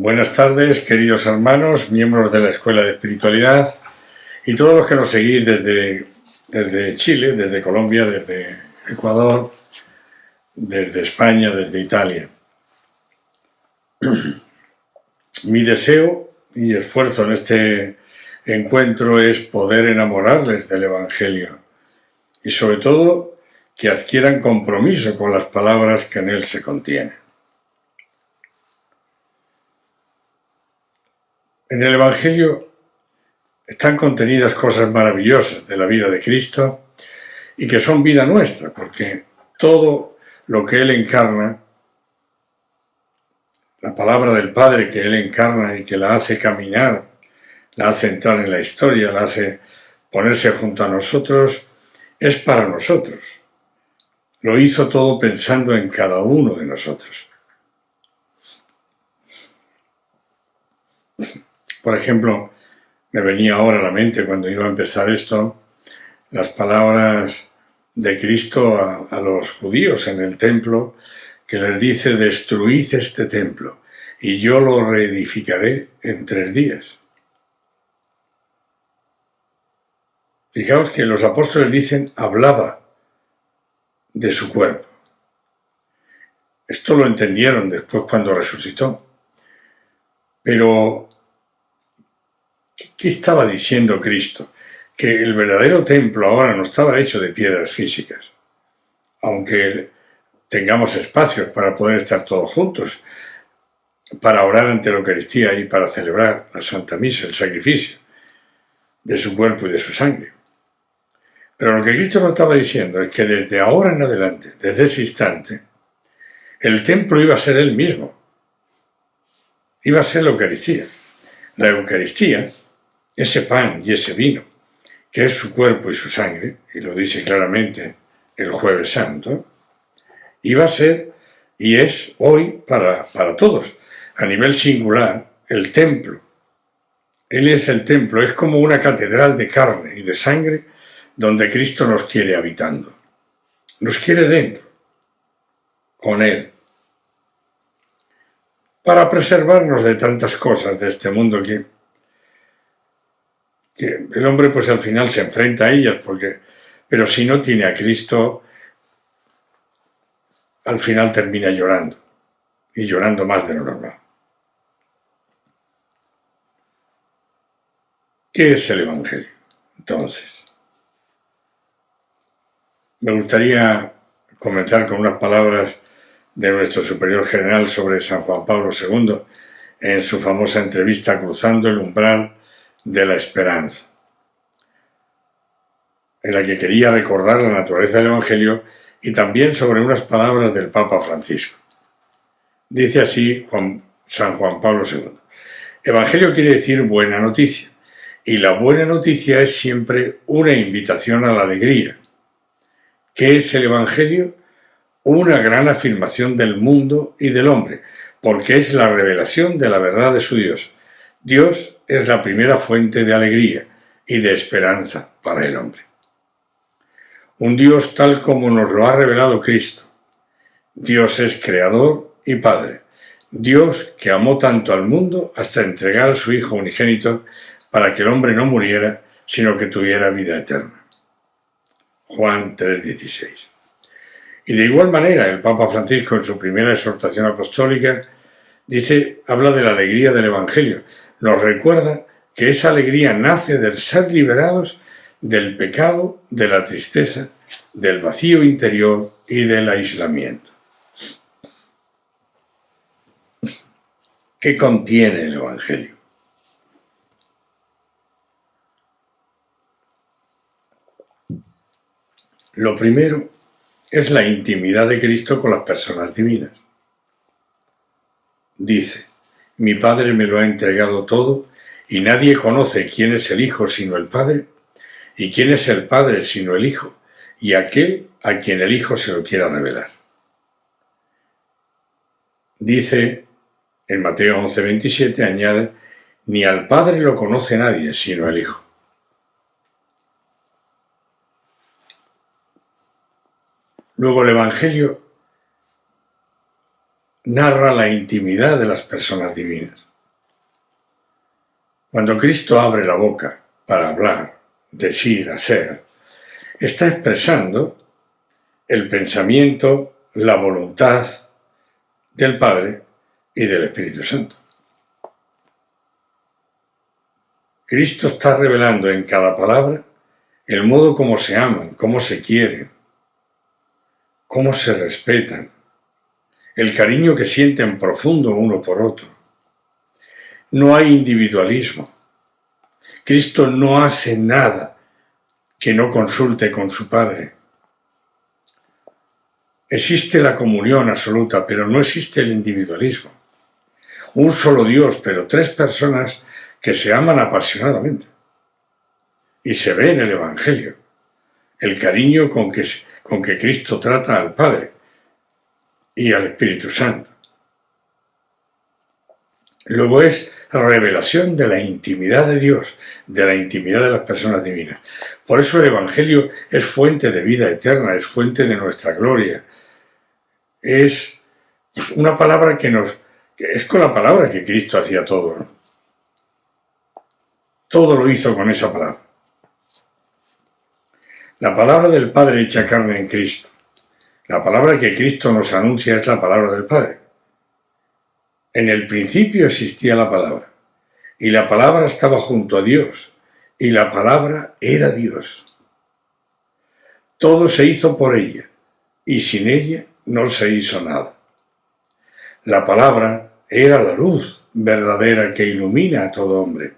Buenas tardes, queridos hermanos, miembros de la Escuela de Espiritualidad y todos los que nos seguís desde Chile, desde Colombia, desde Ecuador, desde España, desde Italia. Mi deseo y esfuerzo en este encuentro es poder enamorarles del Evangelio y sobre todo que adquieran compromiso con las palabras que en él se contienen. En el Evangelio están contenidas cosas maravillosas de la vida de Cristo y que son vida nuestra, porque todo lo que Él encarna, la palabra del Padre que Él encarna y que la hace caminar, la hace entrar en la historia, la hace ponerse junto a nosotros, es para nosotros. Lo hizo todo pensando en cada uno de nosotros. Por ejemplo, me venía ahora a la mente cuando iba a empezar esto, las palabras de Cristo a los judíos en el templo, que les dice: destruid este templo y yo lo reedificaré en 3 días. Fijaos que los apóstoles dicen hablaba de su cuerpo. Esto lo entendieron después cuando resucitó. Pero ¿qué estaba diciendo Cristo? Que el verdadero templo ahora no estaba hecho de piedras físicas, aunque tengamos espacios para poder estar todos juntos, para orar ante la Eucaristía y para celebrar la Santa Misa, el sacrificio de su cuerpo y de su sangre. Pero lo que Cristo nos estaba diciendo es que desde ahora en adelante, desde ese instante, el templo iba a ser Él mismo. Iba a ser la Eucaristía. La Eucaristía, ese pan y ese vino, que es su cuerpo y su sangre, y lo dice claramente el Jueves Santo, iba a ser y es hoy para todos, a nivel singular, el templo. Él es el templo, es como una catedral de carne y de sangre donde Cristo nos quiere habitando. Nos quiere dentro, con Él, para preservarnos de tantas cosas de este mundo que el hombre pues al final se enfrenta a ellas, pero si no tiene a Cristo, al final termina llorando, y llorando más de lo normal. ¿Qué es el Evangelio? Entonces, me gustaría comenzar con unas palabras de nuestro superior general sobre San Juan Pablo II en su famosa entrevista Cruzando el umbral de la esperanza, en la que quería recordar la naturaleza del Evangelio y también sobre unas palabras del Papa Francisco. Dice así San Juan Pablo II: Evangelio quiere decir buena noticia, y la buena noticia es siempre una invitación a la alegría. ¿Qué es el Evangelio? Una gran afirmación del mundo y del hombre, porque es la revelación de la verdad de su Dios. Dios es la primera fuente de alegría y de esperanza para el hombre. Un Dios tal como nos lo ha revelado Cristo. Dios es creador y Padre. Dios que amó tanto al mundo hasta entregar a su Hijo unigénito para que el hombre no muriera, sino que tuviera vida eterna. Juan 3,16. Y de igual manera, el Papa Francisco, en su primera exhortación apostólica, habla de la alegría del Evangelio. Nos recuerda que esa alegría nace del ser liberados del pecado, de la tristeza, del vacío interior y del aislamiento. ¿Qué contiene el Evangelio? Lo primero es la intimidad de Cristo con las personas divinas. Dice: mi Padre me lo ha entregado todo, y nadie conoce quién es el Hijo sino el Padre, y quién es el Padre sino el Hijo, y aquel a quien el Hijo se lo quiera revelar. Dice en Mateo 11,27, añade: ni al Padre lo conoce nadie sino el Hijo. Luego el Evangelio narra la intimidad de las personas divinas. Cuando Cristo abre la boca para hablar, decir, hacer, está expresando el pensamiento, la voluntad del Padre y del Espíritu Santo. Cristo está revelando en cada palabra el modo como se aman, cómo se quieren, cómo se respetan, el cariño que sienten profundo uno por otro. No hay individualismo. Cristo no hace nada que no consulte con su Padre. Existe la comunión absoluta, pero no existe el individualismo. Un solo Dios, pero tres personas que se aman apasionadamente. Y se ve en el Evangelio el cariño con que Cristo trata al Padre y al Espíritu Santo. Luego es revelación de la intimidad de Dios, de la intimidad de las personas divinas. Por eso el Evangelio es fuente de vida eterna, es fuente de nuestra gloria. Es una palabra que es con la palabra que Cristo hacía todo, ¿no? Todo lo hizo con esa palabra. La palabra del Padre hecha carne en Cristo. La palabra que Cristo nos anuncia es la palabra del Padre. En el principio existía la palabra, y la palabra estaba junto a Dios, y la palabra era Dios. Todo se hizo por ella, y sin ella no se hizo nada. La palabra era la luz verdadera que ilumina a todo hombre.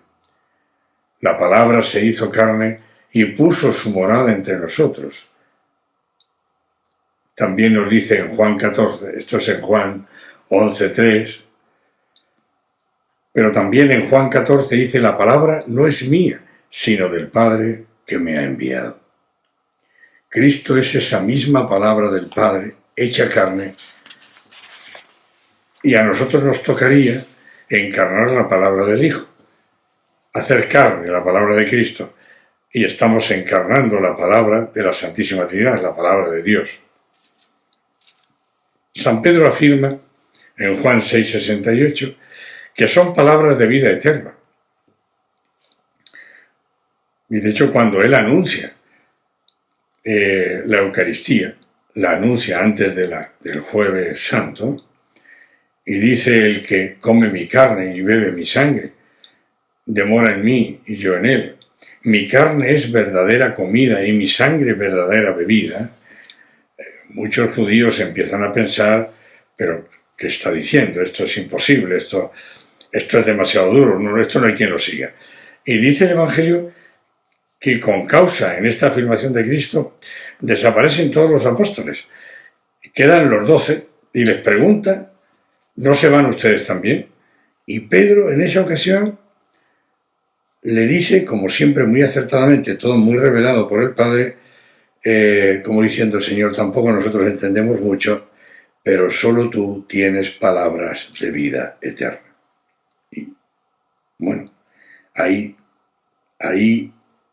La palabra se hizo carne y puso su morada entre nosotros. También nos dice en Juan 14, esto es en Juan 11:3, pero también en Juan 14 dice: la palabra no es mía, sino del Padre que me ha enviado. Cristo es esa misma palabra del Padre, hecha carne, y a nosotros nos tocaría encarnar la palabra del Hijo, hacer carne la palabra de Cristo, y estamos encarnando la palabra de la Santísima Trinidad, la palabra de Dios. San Pedro afirma en Juan 6:68 que son palabras de vida eterna. Y de hecho, cuando él anuncia la Eucaristía, la anuncia antes del Jueves Santo, y dice: el que come mi carne y bebe mi sangre, demora en mí y yo en él. Mi carne es verdadera comida y mi sangre verdadera bebida. Muchos judíos empiezan a pensar: pero ¿qué está diciendo? Esto es imposible, esto es demasiado duro, esto no hay quien lo siga. Y dice el Evangelio que con causa en esta afirmación de Cristo desaparecen todos los apóstoles. Quedan los 12 y les pregunta: ¿no se van ustedes también? Y Pedro en esa ocasión le dice, como siempre muy acertadamente, todo muy revelado por el Padre, como diciendo: Señor, tampoco nosotros entendemos mucho, pero solo tú tienes palabras de vida eterna. Y bueno, ahí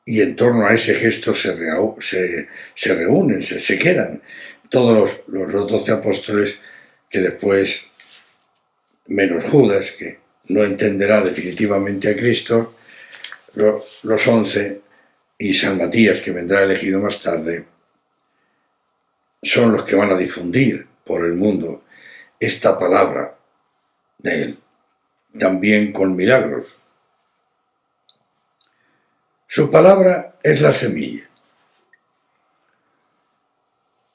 y en torno a ese gesto se reúnen, se quedan todos los 12 apóstoles, que después, menos Judas, que no entenderá definitivamente a Cristo, los 11 y San Matías, que vendrá elegido más tarde, son los que van a difundir por el mundo esta palabra de él, también con milagros. Su palabra es la semilla.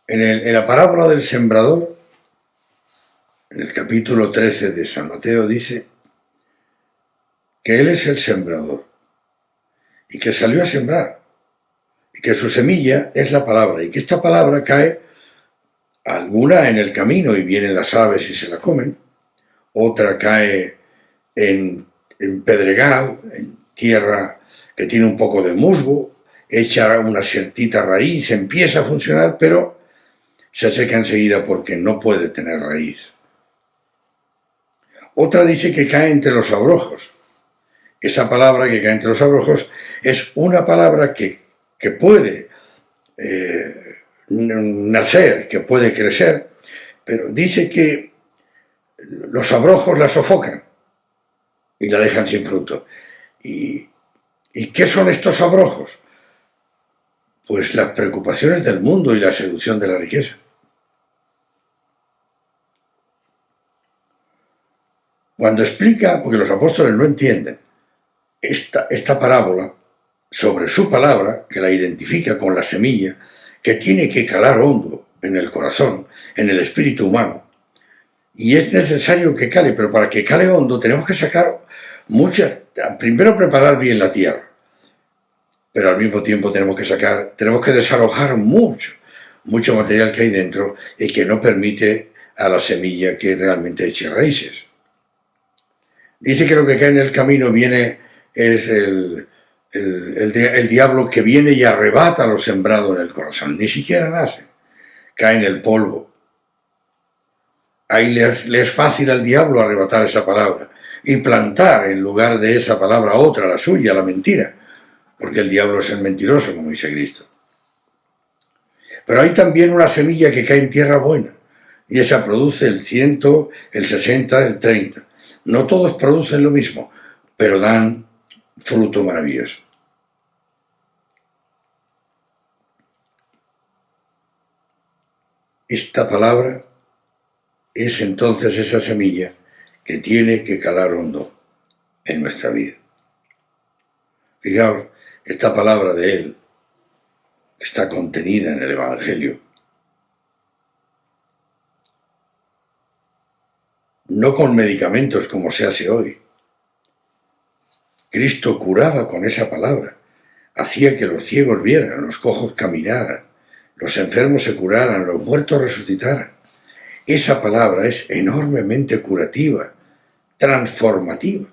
En la parábola del sembrador, en el capítulo 13 de San Mateo, dice que él es el sembrador y que salió a sembrar y que su semilla es la palabra y que esta palabra cae alguna en el camino y vienen las aves y se la comen, otra cae en pedregal, en tierra que tiene un poco de musgo, echa una ciertita raíz, empieza a funcionar, pero se seca enseguida porque no puede tener raíz. Otra dice que cae entre los abrojos. Esa palabra que cae entre los abrojos es una palabra que puede nacer, que puede crecer, pero dice que los abrojos la sofocan y la dejan sin fruto. ¿Y qué son estos abrojos? Pues las preocupaciones del mundo y la seducción de la riqueza. Cuando explica, porque los apóstoles no entienden, esta parábola sobre su palabra, que la identifica con la semilla, que tiene que calar hondo en el corazón, en el espíritu humano, y es necesario que cale, pero para que cale hondo tenemos que sacar primero preparar bien la tierra, pero al mismo tiempo tenemos que desalojar mucho material que hay dentro y que no permite a la semilla que realmente eche raíces. Dice que lo que cae en el camino es el diablo que viene y arrebata lo sembrado en el corazón. Ni siquiera nace, cae en el polvo. Ahí le es fácil al diablo arrebatar esa palabra y plantar en lugar de esa palabra otra, la suya, la mentira, porque el diablo es el mentiroso, como dice Cristo. Pero hay también una semilla que cae en tierra buena, y esa produce el 100, el 60, el 30. No todos producen lo mismo, pero dan fruto maravilloso. Esta palabra es entonces esa semilla que tiene que calar hondo en nuestra vida. Fijaos, esta palabra de Él está contenida en el Evangelio. No con medicamentos como se hace hoy. Cristo curaba con esa palabra, hacía que los ciegos vieran, los cojos caminaran, los enfermos se curaran, los muertos resucitaran. Esa palabra es enormemente curativa, transformativa.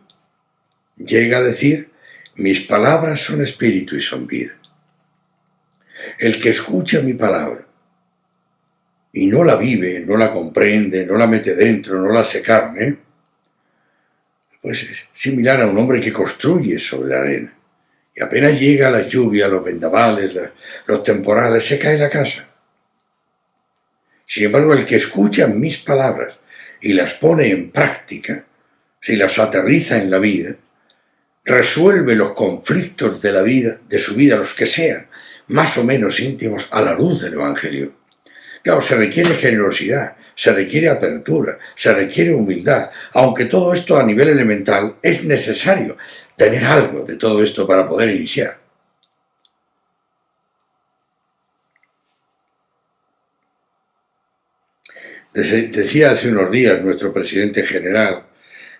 Llega a decir, mis palabras son espíritu y son vida. El que escucha mi palabra y no la vive, no la comprende, no la mete dentro, no la hace carne, pues es similar a un hombre que construye sobre la arena. Y apenas llega la lluvia, los vendavales, los temporales, se cae la casa. Sin embargo, el que escucha mis palabras y las pone en práctica, si las aterriza en la vida, resuelve los conflictos de la vida, de su vida, los que sean, más o menos íntimos, a la luz del Evangelio. Claro, se requiere generosidad, se requiere apertura, se requiere humildad, aunque todo esto a nivel elemental es necesario tener algo de todo esto para poder iniciar. Decía hace unos días nuestro presidente general,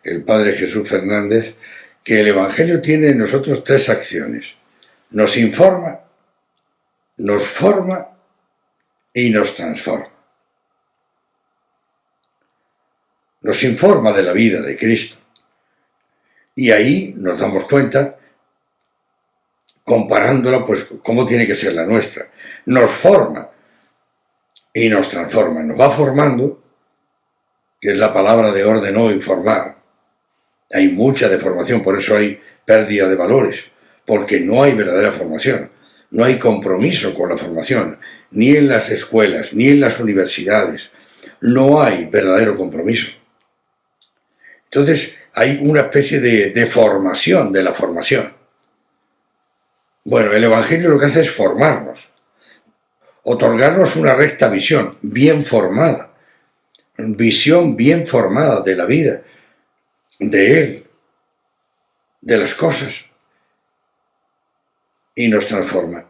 el padre Jesús Fernández, que el Evangelio tiene en nosotros 3 acciones. Nos informa, nos forma y nos transforma. Nos informa de la vida de Cristo. Y ahí nos damos cuenta, comparándola, pues cómo tiene que ser la nuestra. Nos forma y nos transforma. Nos va formando, que es la palabra de ordenó y formar. Hay mucha deformación, por eso hay pérdida de valores, porque no hay verdadera formación. No hay compromiso con la formación, ni en las escuelas, ni en las universidades. No hay verdadero compromiso. Entonces hay una especie de formación de la formación. Bueno, el Evangelio lo que hace es formarnos, otorgarnos una recta visión, bien formada, visión bien formada de la vida, de Él, de las cosas, y nos transforma,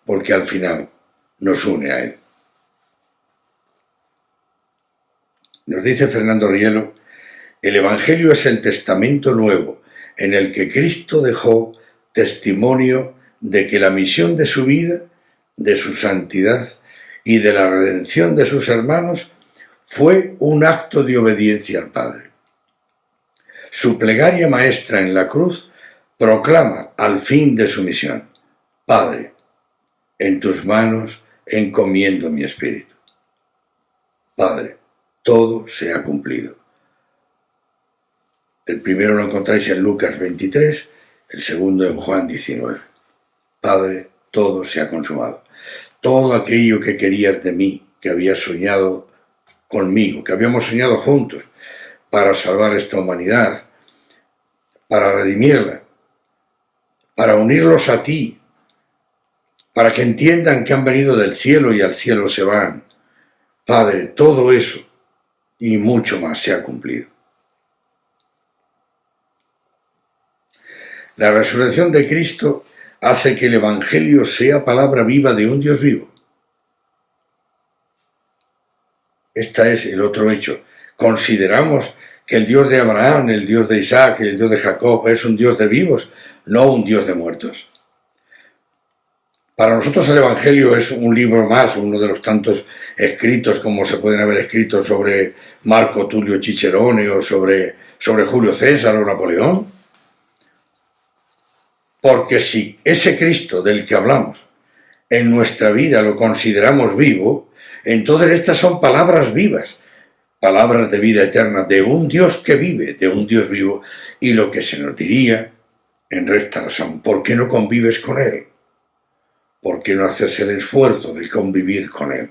porque al final nos une a Él. Nos dice Fernando Rielo, el Evangelio es el testamento nuevo en el que Cristo dejó testimonio de que la misión de su vida, de su santidad y de la redención de sus hermanos fue un acto de obediencia al Padre. Su plegaria maestra en la cruz proclama al fin de su misión: Padre, en tus manos encomiendo mi espíritu. Padre, todo se ha cumplido. El primero lo encontráis en Lucas 23, el segundo en Juan 19. Padre, todo se ha consumado. Todo aquello que querías de mí, que habías soñado conmigo, que habíamos soñado juntos para salvar esta humanidad, para redimirla, para unirlos a ti, para que entiendan que han venido del cielo y al cielo se van. Padre, todo eso y mucho más se ha cumplido. La resurrección de Cristo hace que el Evangelio sea palabra viva de un Dios vivo. Este es el otro hecho. Consideramos que el Dios de Abraham, el Dios de Isaac, el Dios de Jacob es un Dios de vivos, no un Dios de muertos. Para nosotros el Evangelio es un libro más, uno de los tantos escritos como se pueden haber escrito sobre Marco Tulio Cicerone o sobre Julio César o Napoleón. Porque si ese Cristo del que hablamos en nuestra vida lo consideramos vivo, entonces estas son palabras vivas, palabras de vida eterna, de un Dios que vive, de un Dios vivo, y lo que se nos diría en recta razón, ¿por qué no convives con Él? ¿Por qué no haces el esfuerzo de convivir con Él?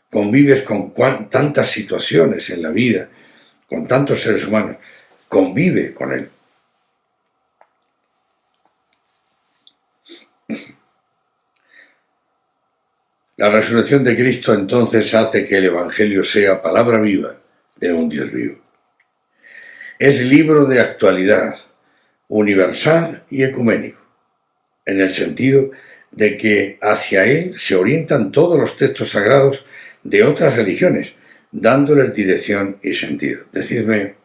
Convives con tantas situaciones en la vida, con tantos seres humanos, convive con Él. La resurrección de Cristo entonces hace que el Evangelio sea palabra viva de un Dios vivo. Es libro de actualidad, universal y ecuménico, en el sentido de que hacia él se orientan todos los textos sagrados de otras religiones, dándoles dirección y sentido. Decidme,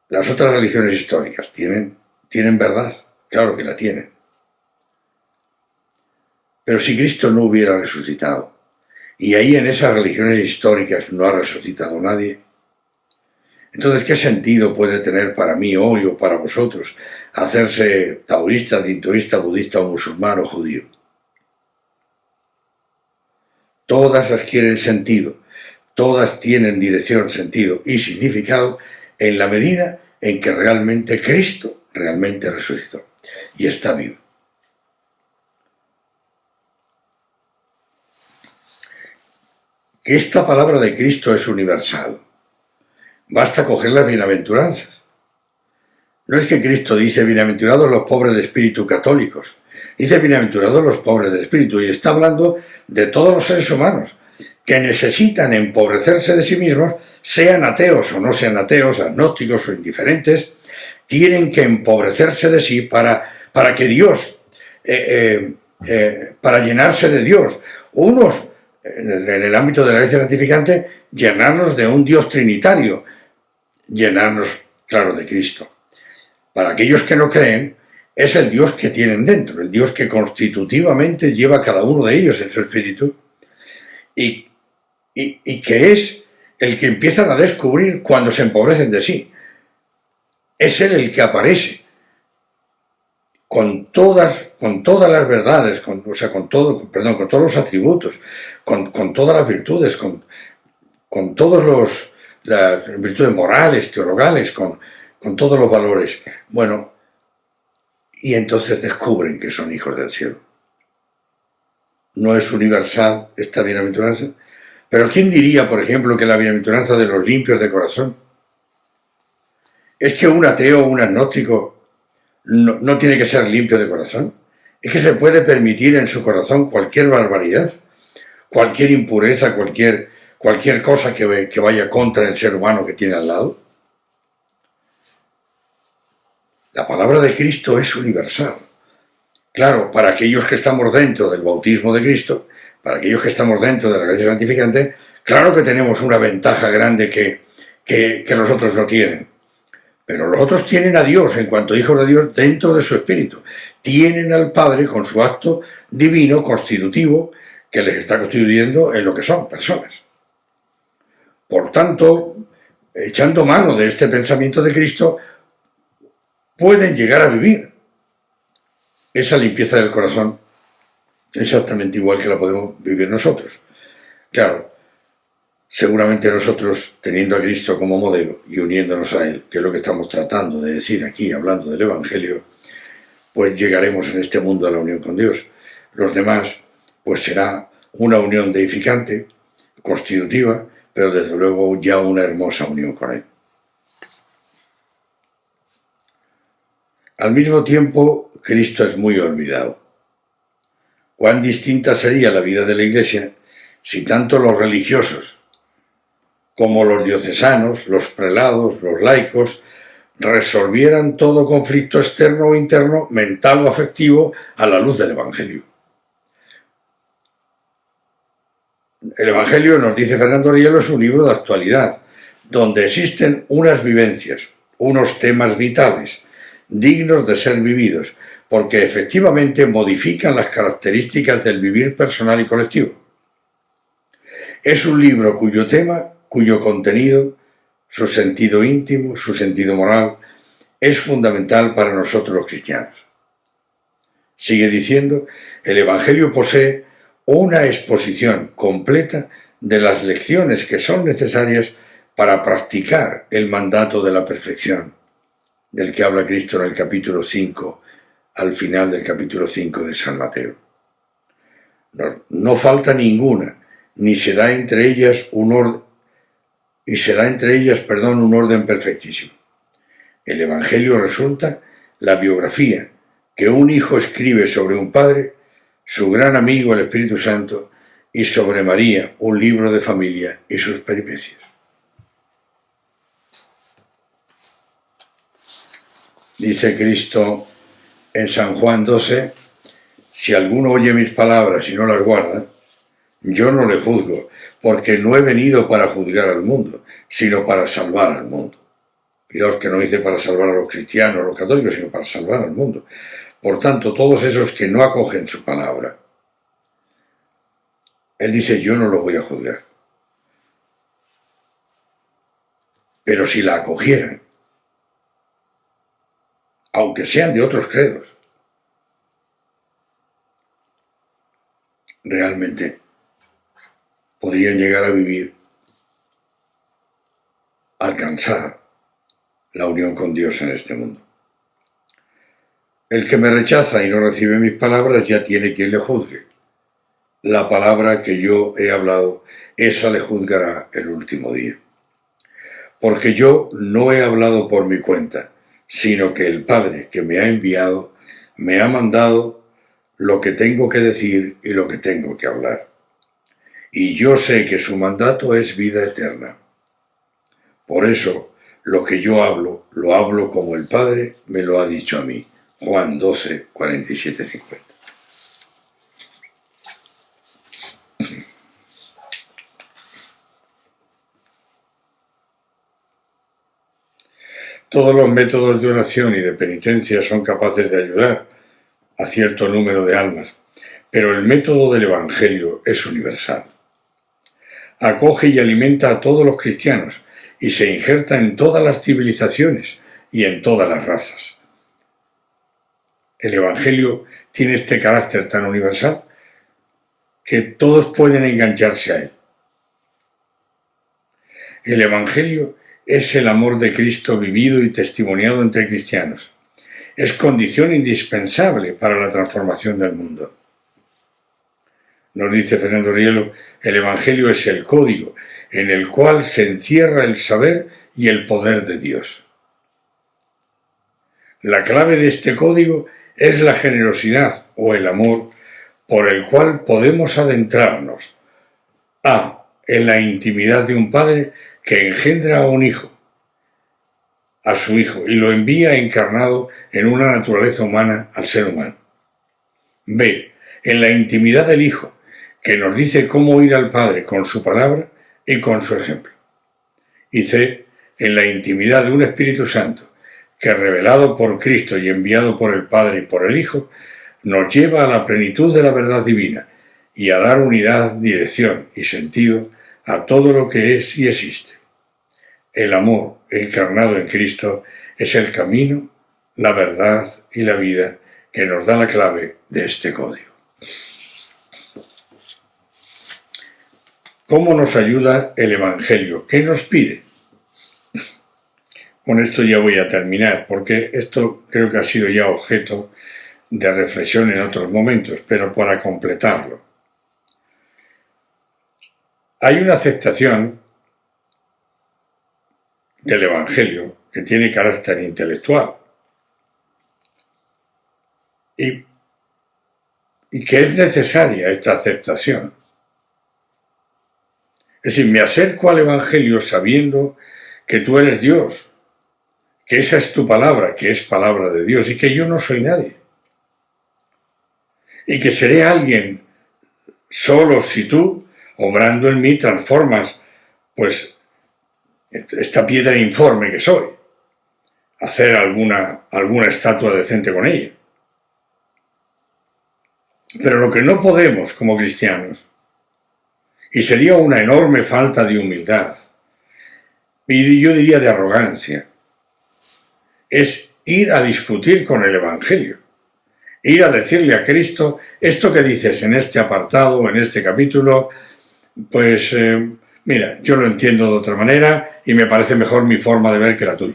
¿las otras religiones históricas tienen verdad? Claro que la tienen. Pero si Cristo no hubiera resucitado, y ahí en esas religiones históricas no ha resucitado nadie, entonces ¿qué sentido puede tener para mí hoy o para vosotros hacerse taoísta, hinduista, budista o musulmán o judío? Todas adquieren sentido, todas tienen dirección, sentido y significado en la medida en que realmente Cristo realmente resucitó y está vivo. Que esta palabra de Cristo es universal. Basta coger las bienaventuranzas. No es que Cristo dice bienaventurados los pobres de espíritu católicos, dice bienaventurados los pobres de espíritu y está hablando de todos los seres humanos que necesitan empobrecerse de sí mismos, sean ateos o no sean ateos, agnósticos o indiferentes, tienen que empobrecerse de sí para que Dios, para llenarse de Dios. Unos en el ámbito de la gracia santificante, llenarnos de un Dios trinitario, llenarnos, claro, de Cristo. Para aquellos que no creen, es el Dios que tienen dentro, el Dios que constitutivamente lleva a cada uno de ellos en su espíritu y que es el que empiezan a descubrir cuando se empobrecen de sí. Es Él el que aparece con todas las verdades, con todos los atributos, con todas las virtudes, con todas las virtudes morales, teologales, con todos los valores. Bueno, y entonces descubren que son hijos del cielo. No es universal esta bienaventuranza, pero ¿quién diría, por ejemplo, que la bienaventuranza de los limpios de corazón es que un ateo o un agnóstico no tiene que ser limpio de corazón? Es que se puede permitir en su corazón cualquier barbaridad, cualquier impureza, cualquier cosa que vaya contra el ser humano que tiene al lado. La palabra de Cristo es universal. Claro, para aquellos que estamos dentro del bautismo de Cristo, para aquellos que estamos dentro de la gracia santificante, claro que tenemos una ventaja grande que los otros no tienen. Pero los otros tienen a Dios, en cuanto hijos de Dios, dentro de su espíritu. Tienen al Padre con su acto divino, constitutivo, que les está constituyendo en lo que son, personas. Por tanto, echando mano de este pensamiento de Cristo, pueden llegar a vivir esa limpieza del corazón exactamente igual que la podemos vivir nosotros. Claro, seguramente nosotros, teniendo a Cristo como modelo y uniéndonos a Él, que es lo que estamos tratando de decir aquí, hablando del Evangelio, pues llegaremos en este mundo a la unión con Dios. Los demás, pues será una unión deificante, constitutiva, pero desde luego ya una hermosa unión con Él. Al mismo tiempo, Cristo es muy olvidado. ¿Cuán distinta sería la vida de la Iglesia si tanto los religiosos como los diocesanos, los prelados, los laicos, resolvieran todo conflicto externo o interno, mental o afectivo, a la luz del Evangelio? El Evangelio, nos dice Fernando Rielo, es un libro de actualidad, donde existen unas vivencias, unos temas vitales, dignos de ser vividos, porque efectivamente modifican las características del vivir personal y colectivo. Es un libro cuyo tema, cuyo contenido, su sentido íntimo, su sentido moral, es fundamental para nosotros los cristianos. Sigue diciendo, el Evangelio posee una exposición completa de las lecciones que son necesarias para practicar el mandato de la perfección, del que habla Cristo en el capítulo 5, al final del capítulo 5 de San Mateo. No falta ninguna, ni será entre ellas un orden perfectísimo. El Evangelio resulta la biografía que un hijo escribe sobre un padre, su gran amigo el Espíritu Santo, y sobre María, un libro de familia y sus peripecias. Dice Cristo en San Juan 12, si alguno oye mis palabras y no las guarda, yo no le juzgo, porque no he venido para juzgar al mundo, sino para salvar al mundo. Fijaos que no dice para salvar a los cristianos, a los católicos, sino para salvar al mundo. Por tanto, todos esos que no acogen su palabra, Él dice, yo no los voy a juzgar. Pero si la acogieran, aunque sean de otros credos, realmente podrían llegar a vivir, a alcanzar la unión con Dios en este mundo. El que me rechaza y no recibe mis palabras ya tiene quien le juzgue. La palabra que yo he hablado, esa le juzgará el último día. Porque yo no he hablado por mi cuenta, sino que el Padre que me ha enviado me ha mandado lo que tengo que decir y lo que tengo que hablar. Y yo sé que su mandato es vida eterna. Por eso, lo que yo hablo, lo hablo como el Padre me lo ha dicho a mí. Juan 12, 47, 50. Todos los métodos de oración y de penitencia son capaces de ayudar a cierto número de almas, pero el método del Evangelio es universal. Acoge y alimenta a todos los cristianos y se injerta en todas las civilizaciones y en todas las razas. El Evangelio tiene este carácter tan universal que todos pueden engancharse a él. El Evangelio es el amor de Cristo vivido y testimoniado entre cristianos. Es condición indispensable para la transformación del mundo. Nos dice Fernando Rielo, el Evangelio es el código en el cual se encierra el saber y el poder de Dios. La clave de este código es la generosidad o el amor por el cual podemos adentrarnos en la intimidad de un padre que engendra a un hijo, a su hijo, y lo envía encarnado en una naturaleza humana al ser humano. B, en la intimidad del hijo, que nos dice cómo ir al Padre con su palabra y con su ejemplo. Y C, en la intimidad de un Espíritu Santo, que revelado por Cristo y enviado por el Padre y por el Hijo, nos lleva a la plenitud de la verdad divina y a dar unidad, dirección y sentido a todo lo que es y existe. El amor encarnado en Cristo es el camino, la verdad y la vida que nos da la clave de este código. ¿Cómo nos ayuda el Evangelio? ¿Qué nos pide? Con esto ya voy a terminar, porque esto creo que ha sido ya objeto de reflexión en otros momentos, pero para completarlo. Hay una aceptación del Evangelio que tiene carácter intelectual. y, y que es necesaria esta aceptación. Es decir, me acerco al Evangelio sabiendo que tú eres Dios, que esa es tu palabra, que es palabra de Dios, y que yo no soy nadie. Y que seré alguien solo si tú, obrando en mí, transformas, pues, esta piedra informe que soy, hacer alguna estatua decente con ella. Pero lo que no podemos como cristianos, y sería una enorme falta de humildad, y yo diría de arrogancia, es ir a discutir con el Evangelio, ir a decirle a Cristo, esto que dices en este apartado, en este capítulo, pues mira, yo lo entiendo de otra manera y me parece mejor mi forma de ver que la tuya.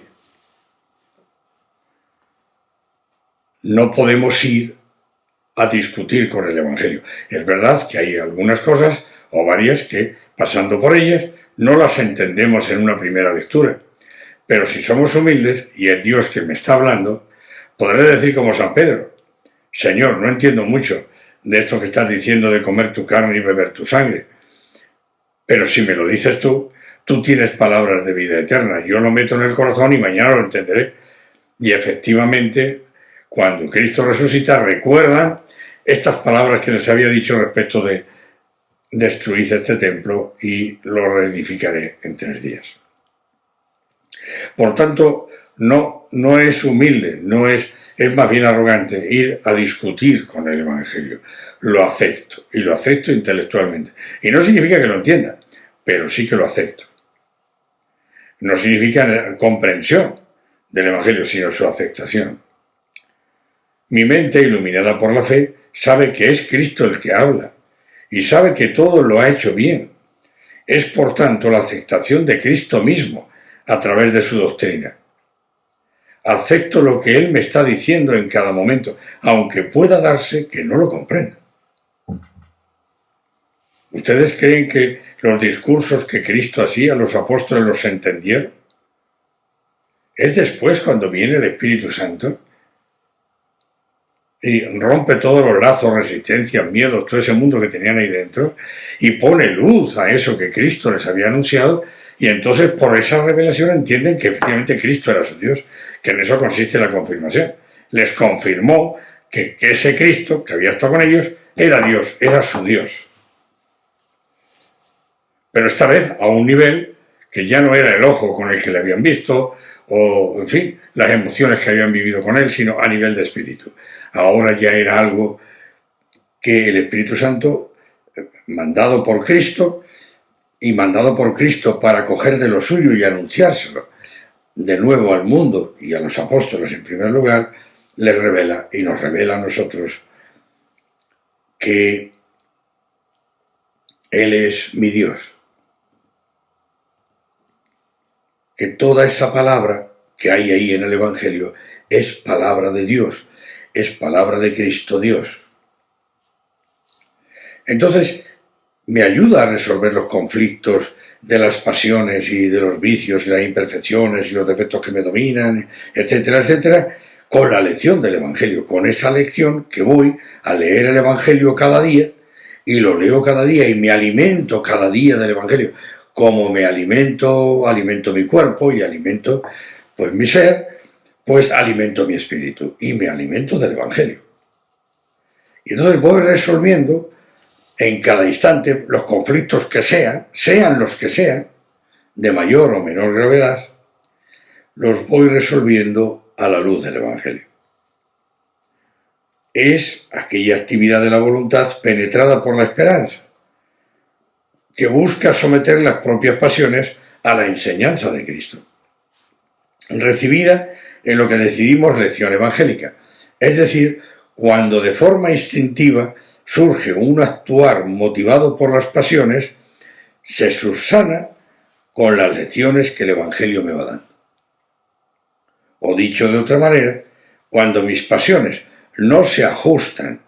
No podemos ir a discutir con el Evangelio. Es verdad que hay algunas cosas, o varias, que, pasando por ellas, no las entendemos en una primera lectura. Pero si somos humildes, y es Dios quien me está hablando, podré decir como San Pedro, Señor, no entiendo mucho de esto que estás diciendo de comer tu carne y beber tu sangre, pero si me lo dices tú, tú tienes palabras de vida eterna, yo lo meto en el corazón y mañana lo entenderé. Y efectivamente, cuando Cristo resucita, recuerdan estas palabras que les había dicho respecto de destruid este templo y lo reedificaré en 3 días. Por tanto, no es humilde, es más bien arrogante ir a discutir con el Evangelio. Lo acepto, y lo acepto intelectualmente. Y no significa que lo entienda, pero sí que lo acepto. No significa comprensión del Evangelio, sino su aceptación. Mi mente, iluminada por la fe, sabe que es Cristo el que habla, y sabe que todo lo ha hecho bien. Es, por tanto, la aceptación de Cristo mismo a través de su doctrina. Acepto lo que Él me está diciendo en cada momento, aunque pueda darse que no lo comprenda. ¿Ustedes creen que los discursos que Cristo hacía, los apóstoles los entendieron? Es después cuando viene el Espíritu Santo y rompe todos los lazos, resistencias, miedos, todo ese mundo que tenían ahí dentro, y pone luz a eso que Cristo les había anunciado, y entonces por esa revelación entienden que efectivamente Cristo era su Dios, que en eso consiste la confirmación. Les confirmó que ese Cristo que había estado con ellos era Dios, era su Dios. Pero esta vez a un nivel que ya no era el ojo con el que le habían visto, o, en fin, las emociones que habían vivido con él, sino a nivel de espíritu. Ahora ya era algo que el Espíritu Santo, mandado por Cristo, y mandado por Cristo para coger de lo suyo y anunciárselo de nuevo al mundo y a los apóstoles en primer lugar, les revela y nos revela a nosotros que Él es mi Dios. Que toda esa palabra que hay ahí en el Evangelio es palabra de Dios, es palabra de Cristo Dios. Entonces, me ayuda a resolver los conflictos de las pasiones y de los vicios y las imperfecciones y los defectos que me dominan, etcétera, etcétera, con la lección del Evangelio, con esa lección que voy a leer el Evangelio cada día y lo leo cada día y me alimento cada día del Evangelio. Como me alimento mi cuerpo y alimento pues mi ser, pues alimento mi espíritu y me alimento del Evangelio. Y entonces voy resolviendo en cada instante los conflictos que sean los que sean, de mayor o menor gravedad, los voy resolviendo a la luz del Evangelio. Es aquella actividad de la voluntad penetrada por la esperanza, que busca someter las propias pasiones a la enseñanza de Cristo, recibida en lo que decidimos lección evangélica, es decir, cuando de forma instintiva surge un actuar motivado por las pasiones, se subsana con las lecciones que el Evangelio me va dando. O dicho de otra manera, cuando mis pasiones no se ajustan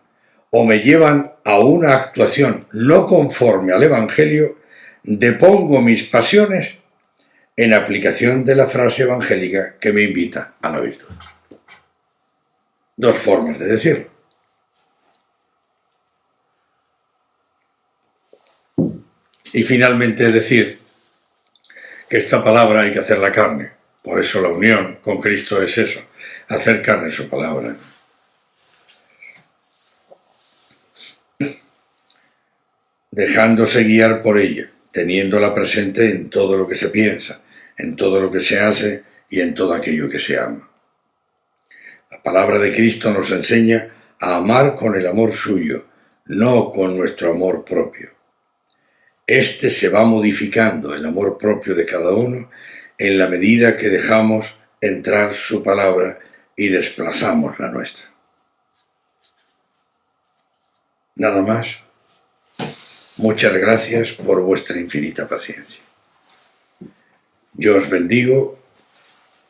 o me llevan a una actuación no conforme al Evangelio, depongo mis pasiones en aplicación de la frase evangélica que me invita a la virtud. Dos formas de decirlo. Y finalmente decir que esta palabra hay que hacerla carne. Por eso la unión con Cristo es eso, hacer carne su palabra. Dejándose guiar por ella, teniéndola presente en todo lo que se piensa, en todo lo que se hace y en todo aquello que se ama. La palabra de Cristo nos enseña a amar con el amor suyo, no con nuestro amor propio. Este se va modificando, el amor propio de cada uno, en la medida que dejamos entrar su palabra y desplazamos la nuestra. Nada más. Muchas gracias por vuestra infinita paciencia. Yo os bendigo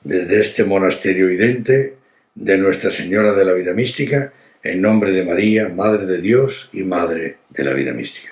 desde este monasterio idente de Nuestra Señora de la Vida Mística, en nombre de María, Madre de Dios y Madre de la Vida Mística.